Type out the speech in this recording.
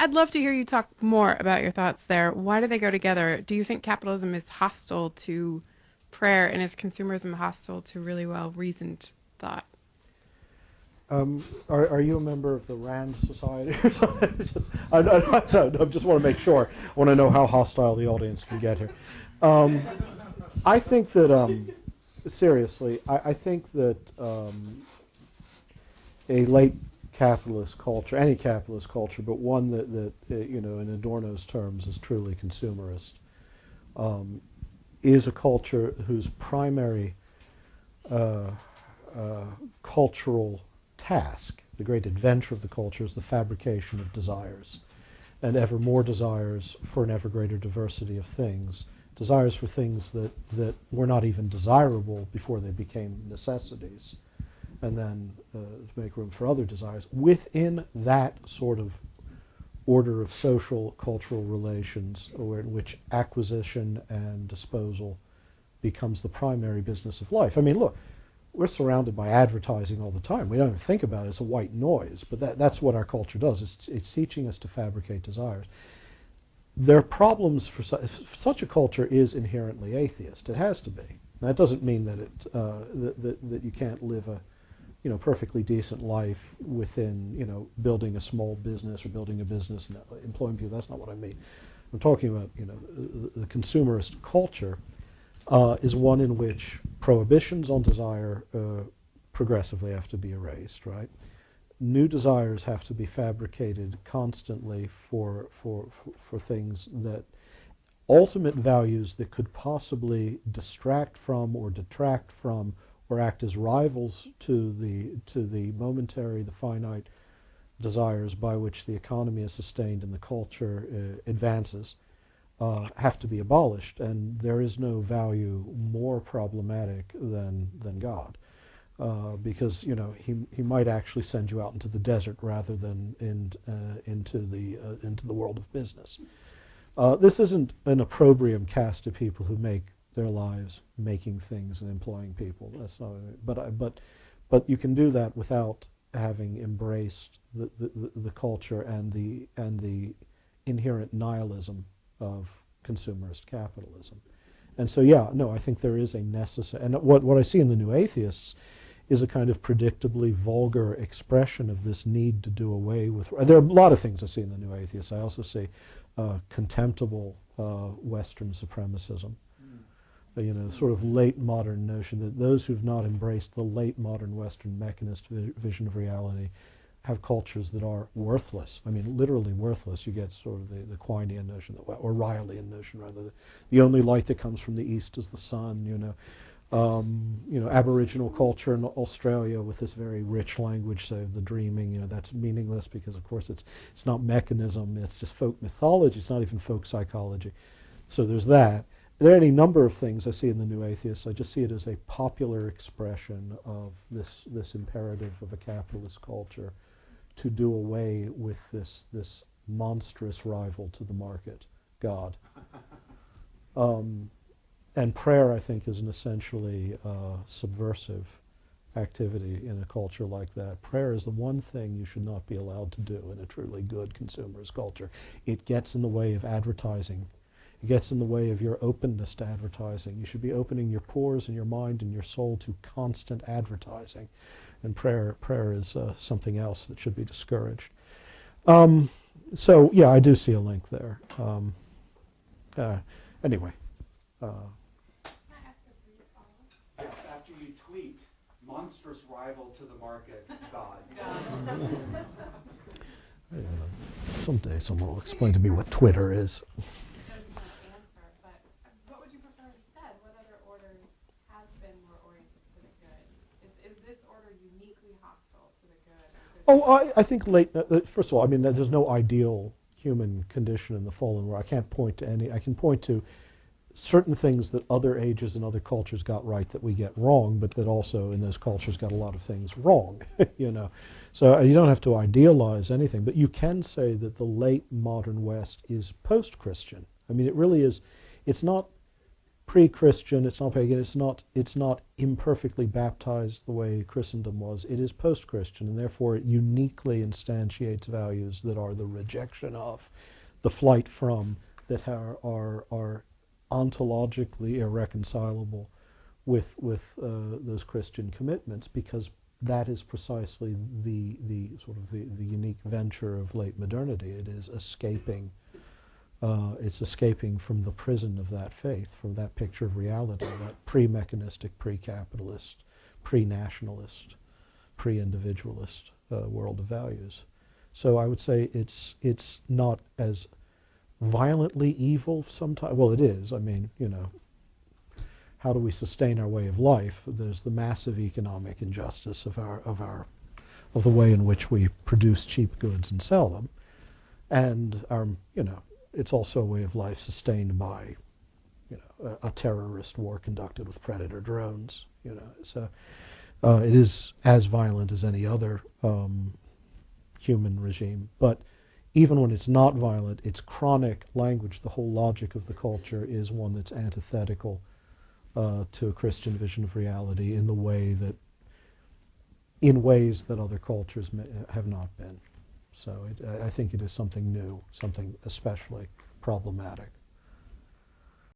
I'd love to hear you talk more about your thoughts there. Why do they go together? Do you think capitalism is hostile to prayer, and is consumerism hostile to really well-reasoned thought? Are you a member of the RAND Society or something? I just want to make sure. I want to know how hostile the audience can get here. I think that, seriously, I think that a late capitalist culture, any capitalist culture, but one that in Adorno's terms is truly consumerist, is a culture whose primary cultural task, the great adventure of the culture, is the fabrication of desires, and ever more desires for an ever greater diversity of things, desires for things that were not even desirable before they became necessities, and then to make room for other desires. Within that sort of order of social, cultural relations, in which acquisition and disposal becomes the primary business of life. I mean, look, we're surrounded by advertising all the time. We don't even think about it. It's a white noise, but that's what our culture does. It's teaching us to fabricate desires. There are problems for such a culture is inherently atheist. It has to be. That doesn't mean that that you can't live a perfectly decent life within building a small business or building a business and employing people. That's not what I mean. I'm talking about the consumerist culture. Is one in which prohibitions on desire progressively have to be erased, right? New desires have to be fabricated constantly for things that ultimate values that could possibly distract from or detract from or act as rivals to the momentary, the finite desires by which the economy is sustained and the culture advances. Have to be abolished, and there is no value more problematic than God, because he might actually send you out into the desert rather than into the world of business. This isn't an opprobrium cast to people who make their lives making things and employing people. That's not. But you can do that without having embraced the culture and the inherent nihilism of consumerist capitalism. And so, I think there is a necessary, and what I see in the New Atheists is a kind of predictably vulgar expression of this need to do away with. There are a lot of things I see in the New Atheists. I also see contemptible Western supremacism, sort of late modern notion that those who've not embraced the late modern Western mechanist vision of reality have cultures that are worthless. I mean, literally worthless. You get sort of the Quinean notion, or Rylean notion, rather. The only light that comes from the east is the sun. Aboriginal culture in Australia with this very rich language, say, of the dreaming. That's meaningless because, of course, it's not mechanism. It's just folk mythology. It's not even folk psychology. So there's that. There are any number of things I see in the New Atheists. I just see it as a popular expression of this imperative of a capitalist culture to do away with this monstrous rival to the market, God. And prayer, I think, is an essentially subversive activity in a culture like that. Prayer is the one thing you should not be allowed to do in a truly good consumerist culture. It gets in the way of advertising. It gets in the way of your openness to advertising. You should be opening your pores and your mind and your soul to constant advertising. And prayer is something else that should be discouraged. So, I do see a link there. Anyway. Yes, after you tweet, monstrous rival to the market, God. Someday someone will explain to me what Twitter is. What would you prefer instead? What other orders have been more oriented to the good? Is this order uniquely hostile to the good? I think first of all, I mean, there's no ideal human condition in the fallen world. I can't point to any. I can point to certain things that other ages and other cultures got right that we get wrong, but that also in those cultures got a lot of things wrong, So you don't have to idealize anything, but you can say that the late modern West is post-Christian. I mean, it really is. It's not pre-Christian, it's not pagan, it's not imperfectly baptized the way Christendom was. It is post-Christian, and therefore it uniquely instantiates values that are the rejection of, the flight from, that are ontologically irreconcilable with those Christian commitments, because that is precisely the sort of the unique venture of late modernity. It is escaping. It's escaping from the prison of that faith, from that picture of reality, that pre-mechanistic, pre-capitalist, pre-nationalist, pre-individualist world of values. So I would say it's not as violently evil sometimes. Well, it is. I mean, how do we sustain our way of life? There's the massive economic injustice of the way in which we produce cheap goods and sell them, and it's also a way of life sustained by, a terrorist war conducted with predator drones. So it is as violent as any other human regime. But even when it's not violent, its chronic language, the whole logic of the culture, is one that's antithetical to a Christian vision of reality in ways that other cultures have not been. So I think it is something new, something especially problematic.